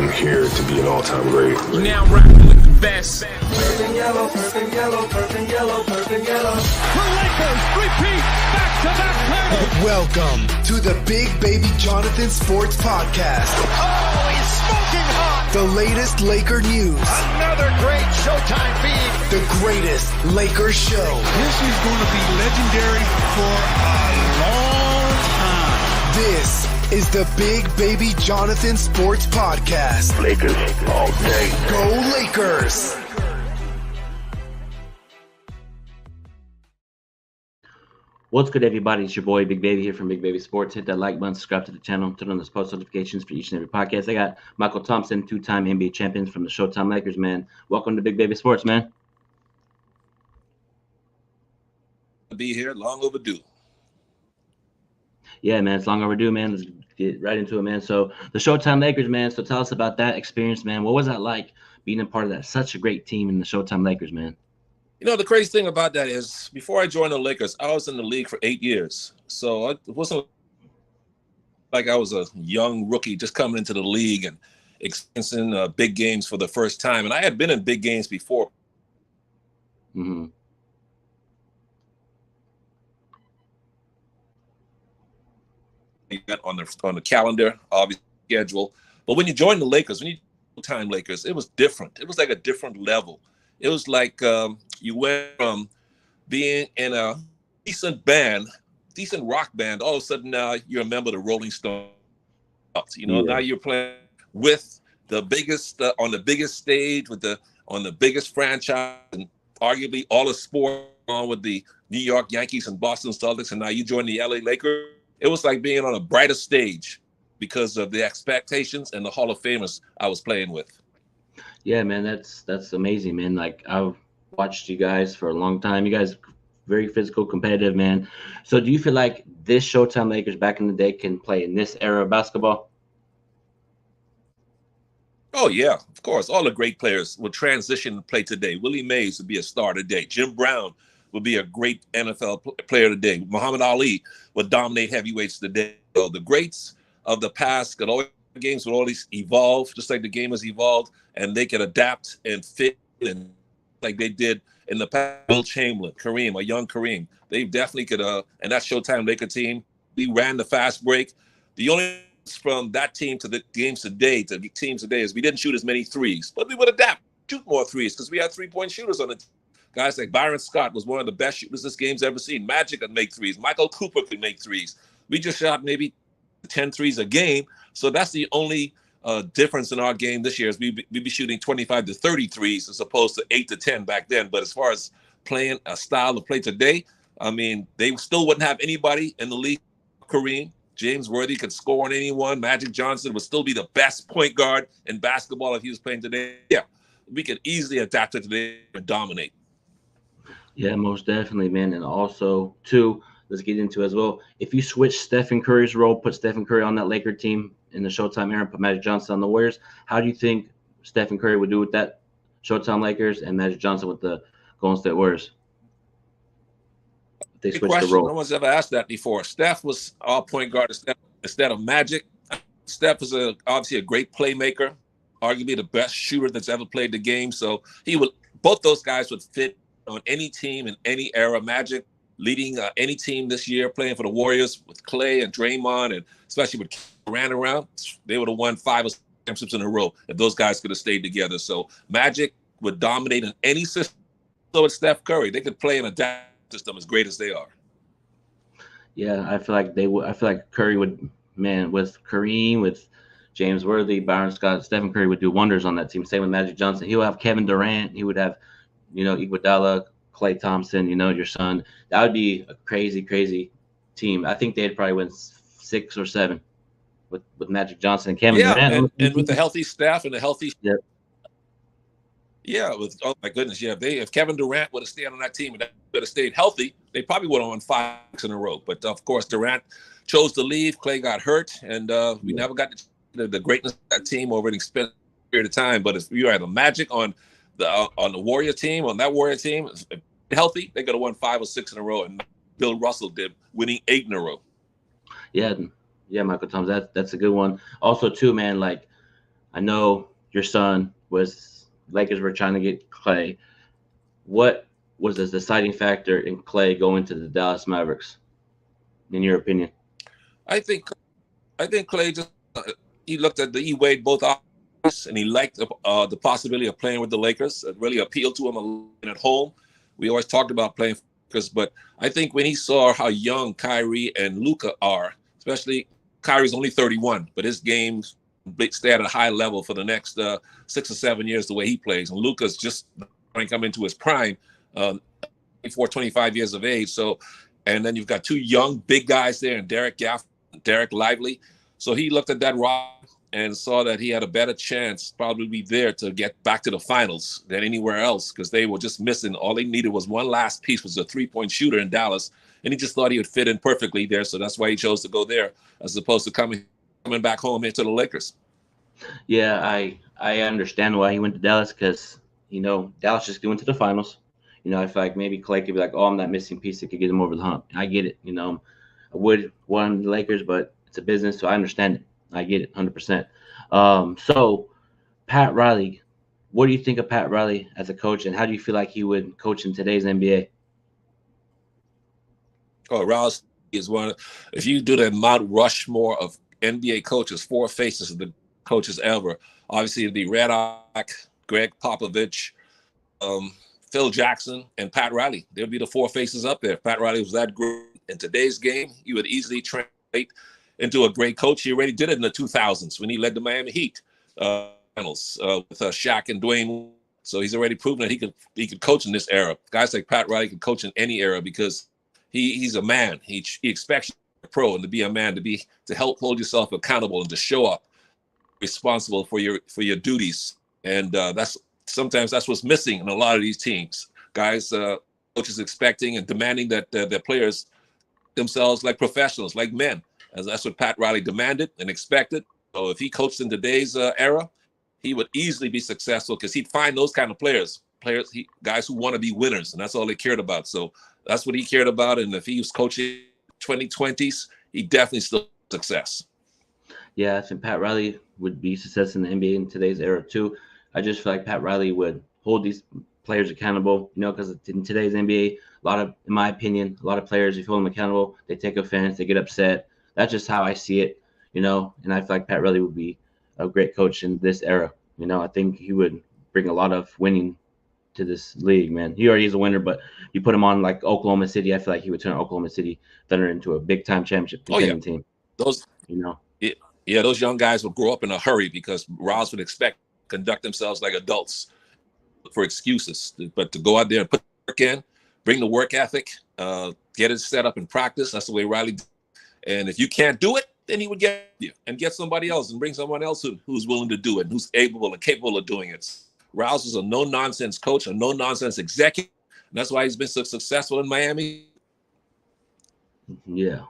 I'm here to be an all-time great. You now rocking with the best. Purple yellow, purple yellow, purple yellow, purple yellow. The Lakers repeat back-to-back titles. Welcome to the Big Baby Jonathan Sports Podcast. Oh, he's smoking hot. The latest Laker news. Another great Showtime feed. The greatest Lakers show. This is going to be legendary for a long time. This is the Big Baby Jonathan Sports Podcast. Lakers all day. Go Lakers! What's good, everybody? It's your boy Big Baby here from Big Baby Sports. Hit that like button, subscribe to the channel, turn on those post notifications for each and every podcast. I got Michael Thompson, two-time NBA champions from the Showtime Lakers, man. Welcome to Big Baby Sports, man. Be here, long overdue. Yeah, man, it's long overdue, man. Let's get right into it, man. So the Showtime Lakers, man. So tell us about that experience, man. What was that like being a part of that? Such a great team in the Showtime Lakers, man. You know, the crazy thing about that is before I joined the Lakers, I was in the league for 8 years. So it wasn't like I was a young rookie just coming into the league and experiencing big games for the first time. And I had been in big games before. Mm-hmm. On the calendar, obviously schedule. But when you join the Lakers, when you time Lakers, it was different. It was like a different level. It was like you went from being in a decent rock band, all of a sudden now you're a member of the Rolling Stones. You know, Now you're playing with the biggest on the biggest stage on the biggest franchise and arguably all the sport on with the New York Yankees and Boston Celtics, and now you join the LA Lakers. It was like being on a brighter stage because of the expectations and the Hall of Famers I was playing with. Yeah, man, that's amazing, man. Like, I've watched you guys for a long time. You guys very physical, competitive, man. So do you feel like this Showtime Lakers back in the day can play in this era of basketball? Oh, yeah, of course. All the great players will transition to play today. Willie Mays would be a star today. Jim Brown would be a great NFL player today. Muhammad Ali would dominate heavyweights today. So the greats of the past could always games would always evolve, just like the game has evolved, and they could adapt and fit and like they did in the past. Will Chamberlain, Kareem, a young Kareem, they definitely could. And that Showtime Laker team, we ran the fast break. The only difference from that team to the teams today is we didn't shoot as many threes, but we would adapt, shoot more threes because we had 3-point shooters on the team. Guys like Byron Scott was one of the best shooters this game's ever seen. Magic could make threes. Michael Cooper could make threes. We just shot maybe 10 threes a game. So that's the only difference in our game this year is we'd be shooting 25 to 30 threes as opposed to 8 to 10 back then. But as far as playing a style of play today, I mean, they still wouldn't have anybody in the league. Kareem, James Worthy could score on anyone. Magic Johnson would still be the best point guard in basketball if he was playing today. Yeah, we could easily adapt it today and dominate. Yeah, most definitely, man. And also, too, let's get into as well. If you switch Stephen Curry's role, put Stephen Curry on that Laker team in the Showtime era, put Magic Johnson on the Warriors, how do you think Stephen Curry would do with that Showtime Lakers and Magic Johnson with the Golden State Warriors? If they switch the role. No one's ever asked that before. Steph was our point guard instead of Magic. Steph is obviously a great playmaker, arguably the best shooter that's ever played the game. So both those guys would fit on any team in any era. Magic leading any team this year, playing for the Warriors with Clay and Draymond, and especially with Durant around, they would have won 5 or 6 championships in a row if those guys could have stayed together. So Magic would dominate in any system. So with Steph Curry, they could play in a system as great as they are. Yeah, I feel like they would. I feel like Curry would, man, with Kareem, with James Worthy, Byron Scott, Stephen Curry would do wonders on that team. Same with Magic Johnson. He would have Kevin Durant. He would have, Iguodala, Klay Thompson, your son. That would be a crazy, crazy team. I think they'd probably win 6 or 7 with Magic Johnson and Kevin Durant. And with the healthy staff and the healthy – Yeah, oh my goodness, yeah. If Kevin Durant would have stayed on that team and would have stayed healthy, they probably would have won 5 in a row. But of course, Durant chose to leave. Clay got hurt, and we never got the greatness of that team over an extended period of time. But if you had a Magic on the Warrior team, on that Warrior team, healthy, they could have won 5 or 6 in a row, and Bill Russell did, winning 8 in a row. Yeah, Michael Thompson, that's a good one. Also, too, man, like I know your son was Lakers were trying to get Clay. What was the deciding factor in Clay going to the Dallas Mavericks, in your opinion? I think Clay just he looked at he weighed both options and he liked the possibility of playing with the Lakers. It really appealed to him at home. We always talked about playing for the Lakers, but I think when he saw how young Kyrie and Luka are, especially Kyrie's only 31, but his games stay at a high level for the next 6 or 7 years the way he plays, and Luka's just going to come into his prime, 24, 25 years of age. So, and then you've got two young big guys there, and Derek Lively. So he looked at that rock and saw that he had a better chance probably be there to get back to the finals than anywhere else, because they were just missing. All they needed was one last piece, was a three-point shooter in Dallas, and he just thought he would fit in perfectly there. So that's why he chose to go there as opposed to coming back home into the Lakers. Yeah, I understand why he went to Dallas, because Dallas just went to the finals. I feel like maybe Clay could be like, oh, I'm that missing piece that could get him over the hump. I get it. I would want the Lakers, but it's a business, so I understand it. I get it 100%. So Pat Riley, what do you think of Pat Riley as a coach, and how do you feel like he would coach in today's NBA? Oh, Rouse is one. If you do the Mount Rushmore of NBA coaches, 4 faces of the coaches ever, obviously it'd be Red Auerbach, Greg Popovich, Phil Jackson, and Pat Riley. There'd be the 4 faces up there. Pat Riley was that great in today's game. He would easily translate into a great coach. He already did it in the 2000s when he led the Miami Heat finals with Shaq and Dwayne. So he's already proven that he could coach in this era. Guys like Pat Riley can coach in any era because he's a man. He expects you to be a pro and to be a man, to help hold yourself accountable and to show up responsible for your duties. And sometimes that's what's missing in a lot of these teams. Guys, coaches expecting and demanding that their players themselves like professionals, like men. As that's what Pat Riley demanded and expected. So if he coached in today's era, he would easily be successful, because he'd find those kind of players, guys who want to be winners, and that's all they cared about. So that's what he cared about. And if he was coaching 2020s, he definitely still success. Yeah, I think Pat Riley would be success in the NBA in today's era too. I just feel like Pat Riley would hold these players accountable, because in today's NBA, in my opinion, a lot of players, if you hold them accountable, they take offense, they get upset. That's just how I see it, and I feel like Pat Riley would be a great coach in this era. I think he would bring a lot of winning to this league, man. He already is a winner, but you put him on like Oklahoma City, I feel like he would turn Oklahoma City Thunder into a big-time championship contending team. Those, Yeah, those young guys will grow up in a hurry, because Rouse would expect to conduct themselves like adults for excuses. But to go out there and put the work in, bring the work ethic, get it set up in practice, that's the way Riley did. And if you can't do it, then he would get you and get somebody else and bring someone else who's willing to do it, who's able and capable of doing it. Rouse is a no-nonsense coach, a no-nonsense executive. And that's why he's been so successful in Miami. Yeah.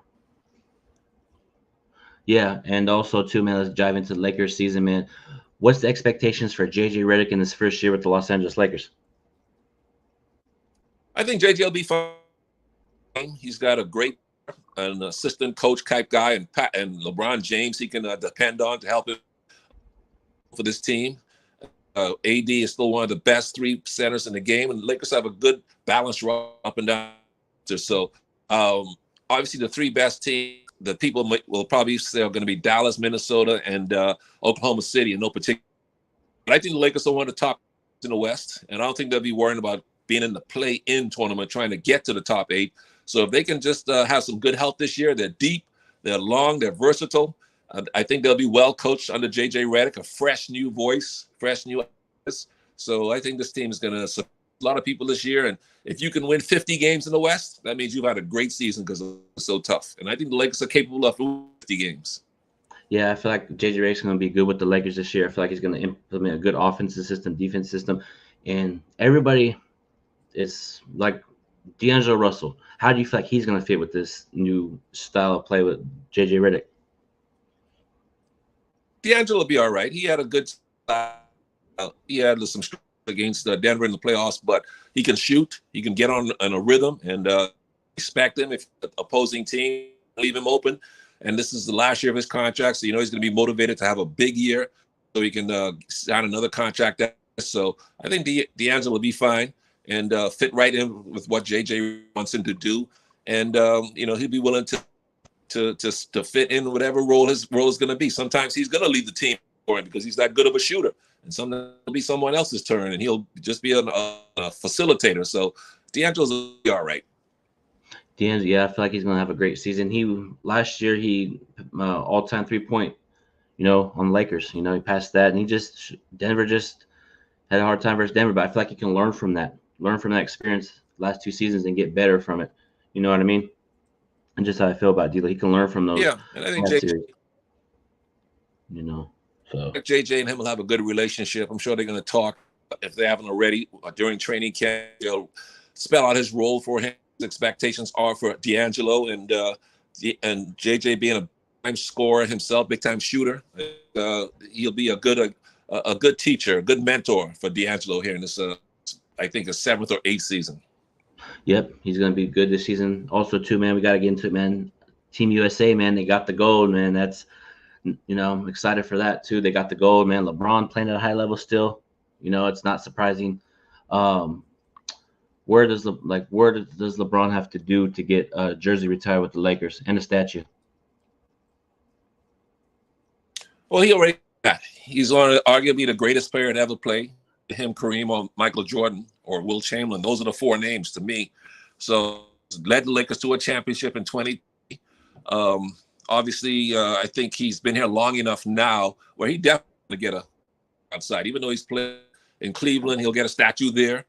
Yeah, and also, too, man, let's dive into the Lakers season, man. What's the expectations for J.J. Redick in his first year with the Los Angeles Lakers? I think J.J. will be fine. He's got an assistant coach type guy, and LeBron James he can depend on to help him for this team. AD is still one of the best 3 centers in the game, and the Lakers have a good balance up and down. So obviously the 3 best teams that people will probably say are going to be Dallas, Minnesota, and Oklahoma City in no particular. But I think the Lakers are one of the top in the West, and I don't think they'll be worrying about being in the play-in tournament, trying to get to the top 8. So if they can just have some good health this year, they're deep, they're long, they're versatile. I think they'll be well coached under J.J. Redick, a fresh new voice, fresh new ideas. So I think this team is going to support a lot of people this year. And if you can win 50 games in the West, that means you've had a great season because it's so tough. And I think the Lakers are capable of 50 games. Yeah, I feel like J.J. Redick's going to be good with the Lakers this year. I feel like he's going to implement a good offensive system, defense system. And everybody is like D'Angelo Russell. How do you feel like he's going to fit with this new style of play with J.J. Redick? D'Angelo will be all right. He had a good he had some struggles against Denver in the playoffs, but he can shoot. He can get on a rhythm and expect him if the opposing team leave him open. And this is the last year of his contract, so he's going to be motivated to have a big year. so he can sign another contract. So I think D'Angelo will be fine and fit right in with what JJ wants him to do, and he'll be willing to fit in whatever role his role is going to be. Sometimes he's going to lead the team for him because he's that good of a shooter, and sometimes it'll be someone else's turn, and he'll just be a facilitator. So D'Angelo's will be all right. D'Angelo, yeah, I feel like he's going to have a great season. Last year he all-time 3-point, on the Lakers. He passed that, and Denver just had a hard time versus Denver. But I feel like he can learn from that experience last 2 seasons and get better from it. You know what I mean? And just how I feel about D'Lo, he can learn from those. Yeah, and I think JJ, so JJ and him will have a good relationship. I'm sure they're going to talk, if they haven't already, during training camp. They'll spell out his role for him. His expectations are for D'Angelo, and JJ being a time scorer himself, big time shooter. He'll be a good teacher, a good mentor for D'Angelo here in this, I think, a 7th or 8th season. Yep, he's going to be good this season. Also, too, man, we got to get into it, man. Team USA, man, they got the gold, man. That's, I'm excited for that, too. They got the gold, man. LeBron playing at a high level still. It's not surprising. Where does LeBron have to do to get a jersey retired with the Lakers and a statue? Well, he already got. He's arguably the greatest player to ever play. Him, Kareem, or Michael Jordan, or Will Chamberlain. Those are the 4 names to me. So led the Lakers to a championship in 20. Obviously, I think he's been here long enough now where he definitely get a outside. Even though he's played in Cleveland, he'll get a statue there.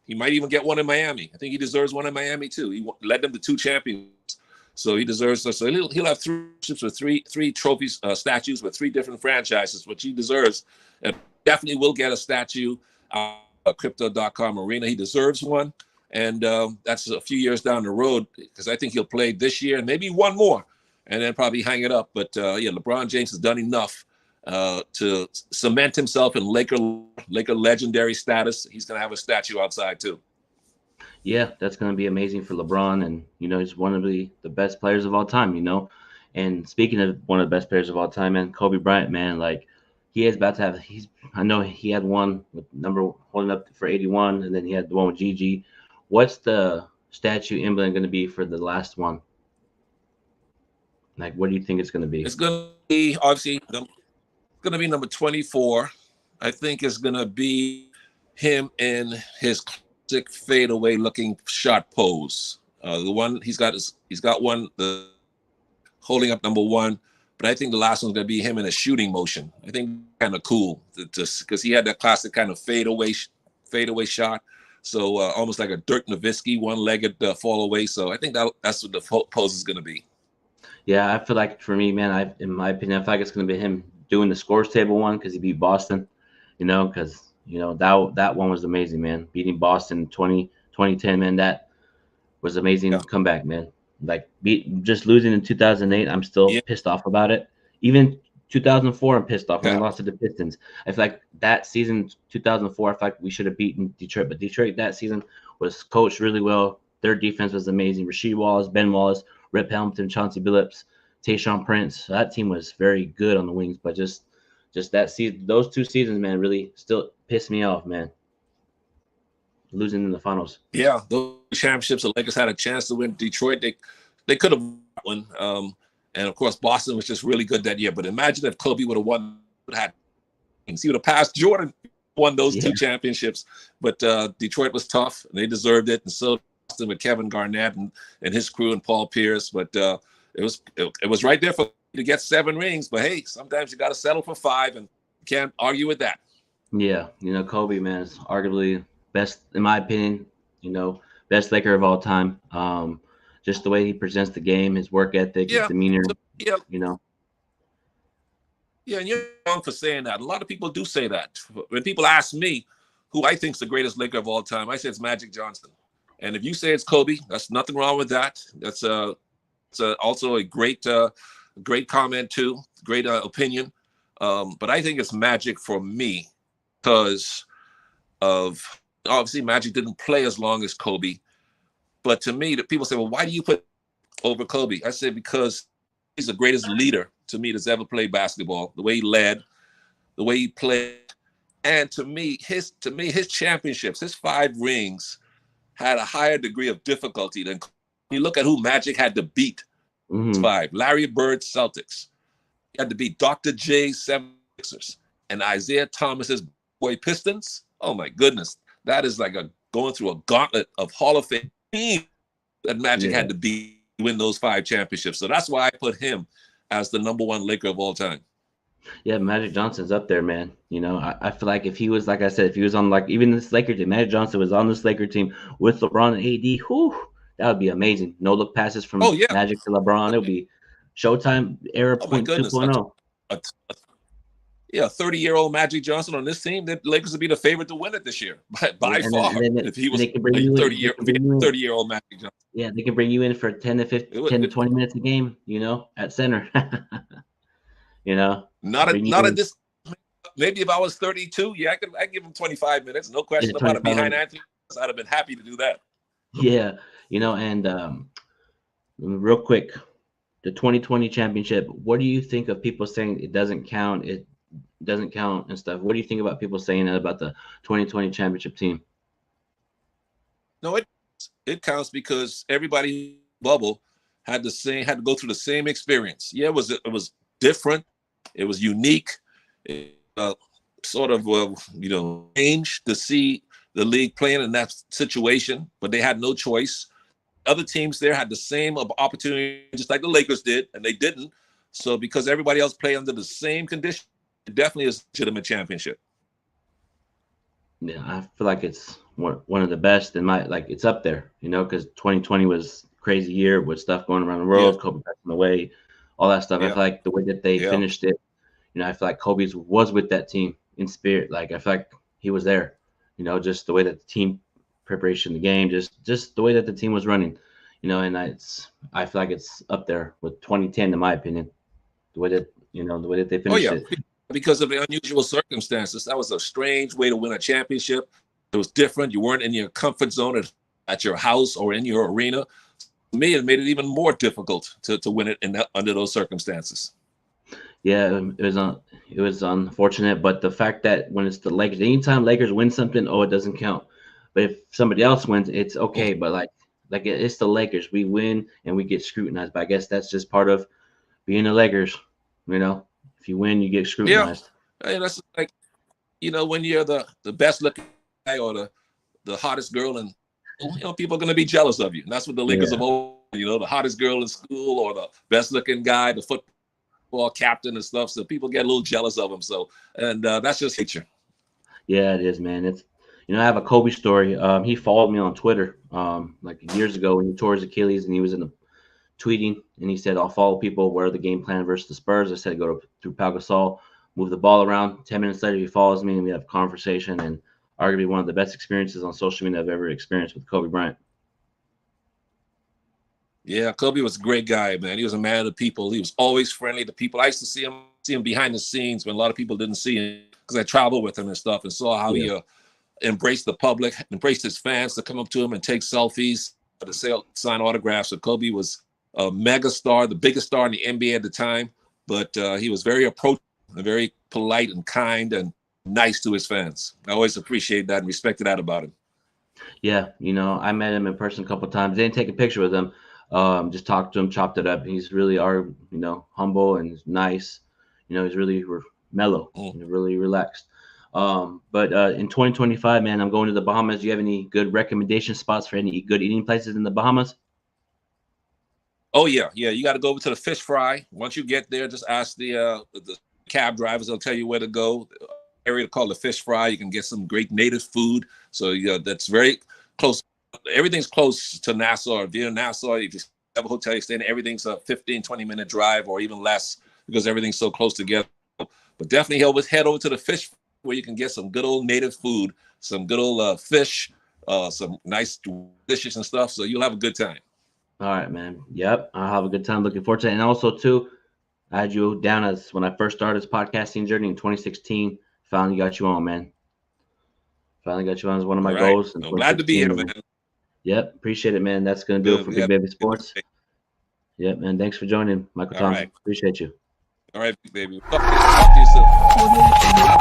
He might even get one in Miami. I think he deserves one in Miami too. He led them to 2 champions, so he deserves. So he'll have 3 ships with three trophies, statues with 3 different franchises, which he deserves. And definitely will get a statue. Crypto.com arena. He deserves one, and that's a few years down the road because I think he'll play this year and maybe one more, and then probably hang it up. But LeBron James has done enough to cement himself in Laker legendary status. He's going to have a statue outside too. Yeah, that's going to be amazing for LeBron, and he's one of the best players of all time. And speaking of one of the best players of all time, man, Kobe Bryant, man, like. He is about to have. I know he had one with number holding up for 81, and then he had the one with Gigi. What's the statue emblem going to be for the last one? Like, what do you think it's going to be? It's going to be obviously going to be number 24. I think it's going to be him in his classic fadeaway looking shot pose. The one he's got one holding up number 1. But I think the last one's going to be him in a shooting motion. I think kind of cool because he had that classic kind of fadeaway shot. So almost like a Dirk Nowitzki, one-legged fall away. So I think that's what the pose is going to be. Yeah, I feel like for me, man, in my opinion, I feel like it's going to be him doing the scores table one because he beat Boston, because, that one was amazing, man. Beating Boston in 2010, man, that was amazing comeback, man. Like just losing in 2008, I'm still pissed off about it. Even 2004, I'm pissed off when we lost to the Pistons. I feel like that season, 2004, I feel like we should have beaten Detroit. But Detroit that season was coached really well. Their defense was amazing. Rasheed Wallace, Ben Wallace, Rip Hamilton, Chauncey Billups, Tayshaun Prince. So that team was very good on the wings. But just that season, those 2 seasons, man, really still pissed me off, man. Losing in the finals. Yeah, those championships, the Lakers had a chance to win. Detroit, they could have won. And of course, Boston was just really good that year. But imagine if Kobe would have won, he would have passed Jordan, won those 2 championships. But Detroit was tough, and they deserved it. And so Boston with Kevin Garnett and his crew and Paul Pierce. But it was right there for to get 7 rings. But hey, sometimes you got to settle for 5, and you can't argue with that. Yeah, Kobe, man, is arguably best, in my opinion, best Laker of all time. Just the way he presents the game, his work ethic, his demeanor, Yeah, and you're wrong for saying that. A lot of people do say that. When people ask me who I think is the greatest Laker of all time, I say it's Magic Johnson. And if you say it's Kobe, that's nothing wrong with that. That's also a great comment too, great opinion. But I think it's Magic for me because of obviously Magic didn't play as long as Kobe. But to me, the people say, well, why do you put over Kobe? I say because he's the greatest leader to me that's ever played basketball. The way he led, the way he played. And to me, his championships, his 5 rings, had a higher degree of difficulty than you look at who Magic had to beat. 5. Larry Bird, Celtics. He had to beat Dr. J, 76ers, and Isaiah Thomas's boy Pistons. Oh my goodness, that is like going through a gauntlet of Hall of Fame team that Magic had to beat to win those 5 championships. So that's why I put him as the number 1 Laker of all time. Yeah, Magic Johnson's up there, man. You know, I feel like if he was, like I said, if he was on like even this Laker team, Magic Johnson was on this Laker team with LeBron and AD, that would be amazing. No look passes from Magic to LeBron. It would be Showtime era 2.0. Yeah, 30-year-old Magic Johnson on this team, the Lakers would be the favorite to win it this year by far. If he was 30-year-old Magic Johnson. Yeah, they can bring you in for 10 to 20 minutes a game, you know, at center. You know, not at this. Maybe if I was 32, I could give him 25 minutes, no question about it. Behind Anthony, I'd have been happy to do that. Yeah, you know, and real quick, the 2020 championship. What do you think of people saying it doesn't count? It doesn't count and stuff. What do you think about people saying that about the 2020 championship team? No, it counts because everybody bubble had to go through the same experience. Yeah, it was different. It was unique. It, changed to see the league playing in that situation, but they had no choice. Other teams there had the same opportunity, just like the Lakers did, and they didn't. So because everybody else played under the same condition, it definitely is a legitimate championship. Yeah, I feel like it's one of the best it's up there, you know, because 2020 was a crazy year with stuff going around the world, Kobe passing away, all that stuff. I feel like the way that they finished it, you know, I feel like Kobe was with that team in spirit. Like, I feel like he was there, you know, just the way that the team preparation, the game, just the way that the team was running, you know, and I feel like it's up there with 2010, in my opinion, the way that they finished it. Because of the unusual circumstances. That was a strange way to win a championship. It was different. You weren't in your comfort zone at your house or in your arena. To me, it made it even more difficult to win it under those circumstances. Yeah, it was unfortunate, but the fact that when it's the Lakers, anytime Lakers win something, it doesn't count. But if somebody else wins, it's okay. But like it's the Lakers, we win and we get scrutinized. But I guess that's just part of being the Lakers, you know. If you win, you get scrutinized. Yeah, that's like, you know, when you're the best looking guy or the hottest girl, and you know, people are going to be jealous of you. And that's what the Lakers have always, you know, the hottest girl in school or the best looking guy, the football captain and stuff. So people get a little jealous of them. So, and that's just nature. Yeah, it is, man. It's, you know, I have a Kobe story. He followed me on Twitter like years ago when he tore his Achilles, and he was tweeting, and he said, I'll follow people. What are the game plan versus the Spurs? I said, go through Pau Gasol, move the ball around. 10 minutes later, he follows me, and we have a conversation, and arguably one of the best experiences on social media I've ever experienced with Kobe Bryant. Yeah, Kobe was a great guy, man. He was a man of the people. He was always friendly to people. I used to see him behind the scenes when a lot of people didn't see him, because I traveled with him and stuff, and saw how he embraced the public, embraced his fans to come up to him and take selfies, to sign autographs. So Kobe was a mega star, the biggest star in the NBA at the time, but he was very approachable and very polite and kind and nice to his fans. I always appreciate that and respected that about him. Yeah, you know, I met him in person a couple of times. Didn't take a picture with him. Just talked to him, chopped it up. He's really humble and nice. You know, he's really mellow and really relaxed. But in 2025, man, I'm going to the Bahamas. Do you have any good recommendation spots for any good eating places in the Bahamas? Oh, yeah. You got to go over to the Fish Fry. Once you get there, just ask the cab drivers. They'll tell you where to go. The area called the Fish Fry. You can get some great native food. So that's very close. Everything's close to Nassau. If you're in Nassau, if you have a hotel you stay in, everything's a 15, 20-minute drive or even less, because everything's so close together. But definitely head over to the Fish Fry, where you can get some good old native food, some good old fish, some nice dishes and stuff. So you'll have a good time. All right, man. Yep, I'll have a good time. Looking forward to it. And also, too, I had you down as when I first started this podcasting journey in 2016. Finally got you on, man. Finally got you on as one of my goals. I'm glad to be here, man. Yep, appreciate it, man. That's going to do it for Big Baby Sports. Yep, man. Thanks for joining, Michael Thompson. Right. Appreciate you. All right, baby. Talk to you soon.